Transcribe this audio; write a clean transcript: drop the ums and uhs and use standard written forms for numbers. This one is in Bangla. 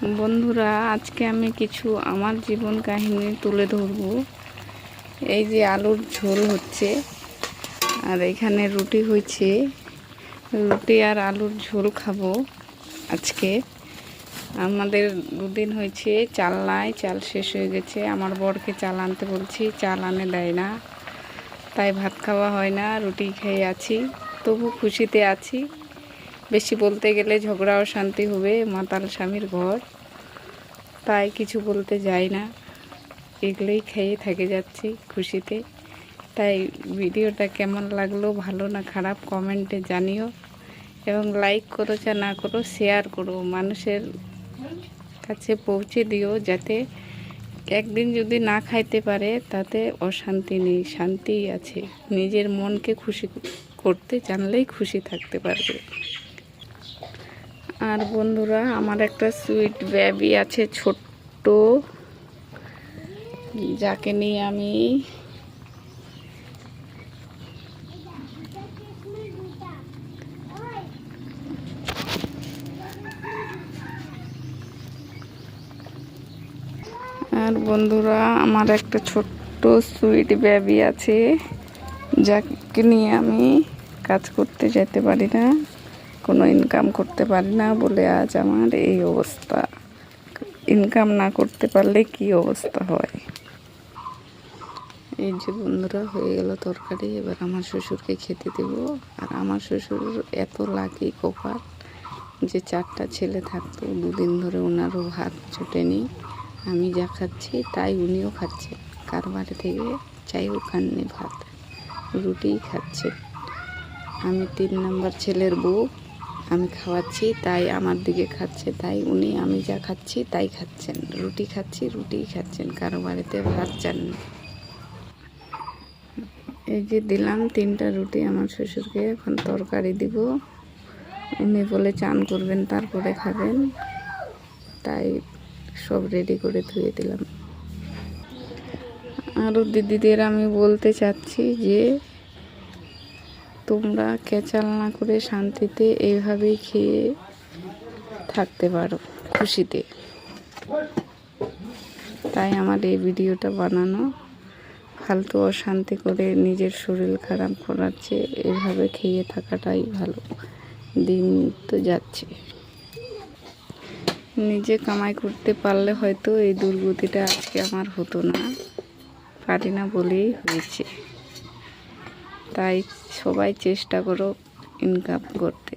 বন্ধুরা, আজকে আমি কিছু আমার জীবন কাহিনী তুলে ধরব। এই যে আলুর ঝোল হচ্ছে আর এখানে রুটি হয়েছে। রুটি আর আলুর ঝোল খাবো আজকে। আমাদের দুদিন হয়েছে চাল নাই, চাল শেষ হয়ে গেছে। আমার বরকে চাল আনতে বলছি, চাল আনে দেয় না, তাই ভাত খাওয়া হয় না, রুটি খেয়ে আছি। তবু খুশিতে আছি। বেশি বলতে গেলে ঝগড়া অশান্তি হবে, মাতাল স্বামীর ঘর, তাই কিছু বলতে যাই না। এগুলোই খেয়ে থেকে যাচ্ছি খুশিতে। তাই ভিডিওটা কেমন লাগলো, ভালো না খারাপ, কমেন্টে জানিও এবং লাইক করো, যা না করো শেয়ার করো, মানুষের কাছে পৌঁছে দিও, যাতে একদিন যদি না খাইতে পারে তাতে অশান্তি নেই, শান্তি আছে। নিজের মনকে খুশি করতে জানলেই খুশি থাকতে পারবে। আর বন্ধুরা, আমার একটা সুইট বেবি আছে, ছোট্ট, যাকে নিয়ে আমি আমার একটা ছোট্ট সুইট বেবি আছে, যাকে নিয়ে আমি কাজ করতে যেতে পারি না, কোনো ইনকাম করতে পারি না বলে আজ আমার এই অবস্থা। ইনকাম না করতে পারলে কি অবস্থা হয়। এই যে বন্ধুরা, হয়ে গেল তরকারি। এবার আমার শ্বশুরকে খেতে দেব। আর আমার শ্বশুর এত লাকি কপাল যে 4টা ছেলে থাকতো, দুদিন ধরে ওনারও ভাত জোটেনি। আমি যা খাচ্ছি তাই উনিও খাচ্ছেন। কার বাড়ি থেকে চাইও খাননি ভাত, রুটিই খাচ্ছে। আমি 3 নম্বর ছেলের বউ, আমি খাওয়াচ্ছি তাই আমার দিকে খাচ্ছে, তাই উনি আমি যা খাচ্ছি তাই খাচ্ছেন। রুটি খাচ্ছি, রুটিই খাচ্ছেন, কারো বাড়িতে ভাত চাননি। এই যে দিলাম 3টা রুটি আমার শ্বশুরকে, এখন তরকারি দিব। উনি বলে চান করবেন তারপরে খাবেন, তাই সব রেডি করে ধুয়ে দিলাম। আরও দিদিদের আমি বলতে চাচ্ছি যে তোমরা ক্যাচাল না করে শান্তিতে এইভাবেই খেয়ে থাকতে পারো খুশিতে। তাই আমার এই ভিডিওটা বানানো। ফালতু অশান্তি করে নিজের শরীর খারাপ করার চেয়ে এভাবে খেয়ে থাকাটাই ভালো। দিন তো যাচ্ছে, নিজে কামাই করতে পারলে হয়তো এই দুর্গতিটা আজকে আমার হতো না, পারি না বলেই হয়েছে। তাই সবাই চেষ্টা করো ইনকাম করতে।